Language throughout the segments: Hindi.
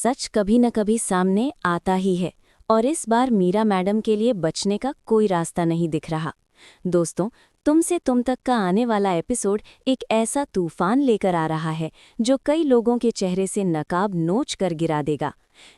सच कभी न कभी सामने आता ही है और इस बार मीरा मैडम के लिए बचने का कोई रास्ता नहीं दिख रहा। दोस्तों, तुमसे तुम तक का आने वाला एपिसोड एक ऐसा तूफान लेकर आ रहा है जो कई लोगों के चेहरे से नकाब नोच कर गिरा देगा।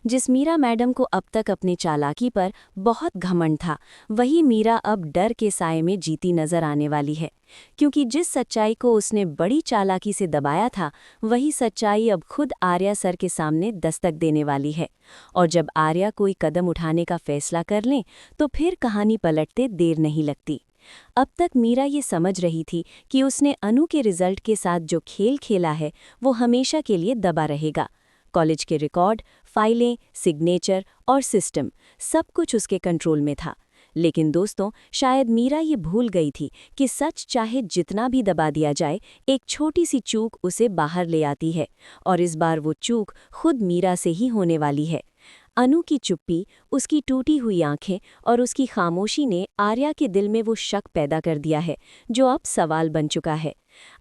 जिस मीरा मैडम को अब तक अपनी चालाकी पर बहुत घमंड था, वही मीरा अब डर के साए में जीती नजर आने वाली है। क्योंकि जिस सच्चाई को उसने बड़ी चालाकी से दबाया था, वही सच्चाई अब खुद आर्या सर के सामने दस्तक देने वाली है। और जब आर्या कोई कदम उठाने का फैसला कर लें, तो फिर कहानी पलटते देर नहीं लगती। अब तक मीरा ये समझ रही थी कि उसने अनु के रिजल्ट के साथ जो खेल खेला है, वो हमेशा के लिए दबा रहेगा। कॉलेज के रिकॉर्ड, फाइलें, सिग्नेचर और सिस्टम, सब कुछ उसके कंट्रोल में था। लेकिन दोस्तों, शायद मीरा ये भूल गई थी कि सच चाहे जितना भी दबा दिया जाए, एक छोटी सी चूक उसे बाहर ले आती है। और इस बार वो चूक खुद मीरा से ही होने वाली है। अनु की चुप्पी, उसकी टूटी हुई आंखें और उसकी खामोशी ने आर्या के दिल में वो शक पैदा कर दिया है जो अब सवाल बन चुका है।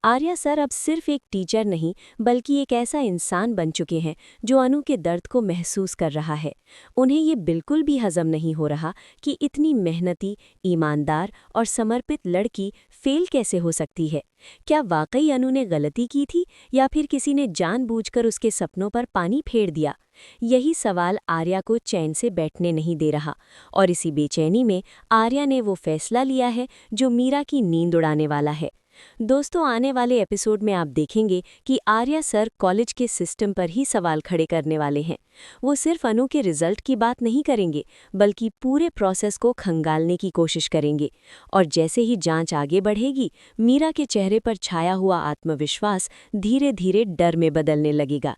आर्या सर अब सिर्फ एक टीचर नहीं, बल्कि एक ऐसा इंसान बन चुके हैं जो अनु के दर्द को महसूस कर रहा है। उन्हें ये बिल्कुल भी हजम नहीं हो रहा कि इतनी मेहनती, ईमानदार और समर्पित लड़की फेल कैसे हो सकती है। क्या वाकई अनु ने गलती की थी, या फिर किसी ने जानबूझकर उसके सपनों पर पानी फेर दिया? यही सवाल आर्या को चैन से बैठने नहीं दे रहा। और इसी बेचैनी में आर्या ने वो फैसला लिया है जो मीरा की नींद उड़ाने वाला है। दोस्तों, आने वाले एपिसोड में आप देखेंगे कि आर्या सर कॉलेज के सिस्टम पर ही सवाल खड़े करने वाले हैं। वो सिर्फ अनु के रिजल्ट की बात नहीं करेंगे, बल्कि पूरे प्रोसेस को खंगालने की कोशिश करेंगे। और जैसे ही जांच आगे बढ़ेगी, मीरा के चेहरे पर छाया हुआ आत्मविश्वास धीरे धीरे डर में बदलने लगेगा।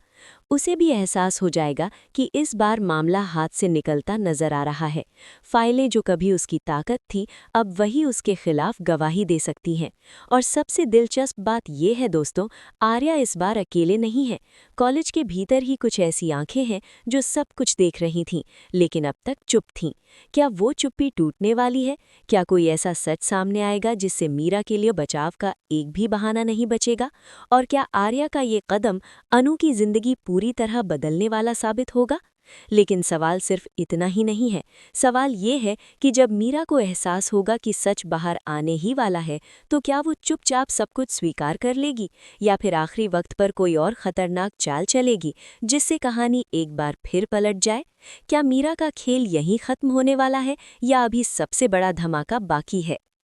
उसे भी एहसास हो जाएगा कि इस बार मामला हाथ से निकलता नजर आ रहा है। फाइलें जो कभी उसकी ताकत थी, अब वही उसके खिलाफ गवाही दे सकती हैं। और सबसे दिलचस्प बात यह है दोस्तों, आर्या इस बार अकेले नहीं है। कॉलेज के भीतर ही कुछ ऐसी आंखें हैं जो सब कुछ देख रही थीं, लेकिन अब तक चुप थीं। क्या वो चुप्पी टूटने वाली है? क्या कोई ऐसा सच सामने आएगा जिससे मीरा के लिए बचाव का एक भी बहाना नहीं बचेगा? और क्या आर्या का ये कदम अनु की जिंदगी पूरी तरह बदलने वाला साबित होगा? लेकिन सवाल सिर्फ इतना ही नहीं है। सवाल ये है कि जब मीरा को एहसास होगा कि सच बाहर आने ही वाला है, तो क्या वो चुपचाप सब कुछ स्वीकार कर लेगी, या फिर आखिरी वक्त पर कोई और खतरनाक चाल चलेगी जिससे कहानी एक बार फिर पलट जाए? क्या मीरा का खेल यहीं खत्म होने वाला है, या अभी सबसे बड़ा धमाका बाकी है?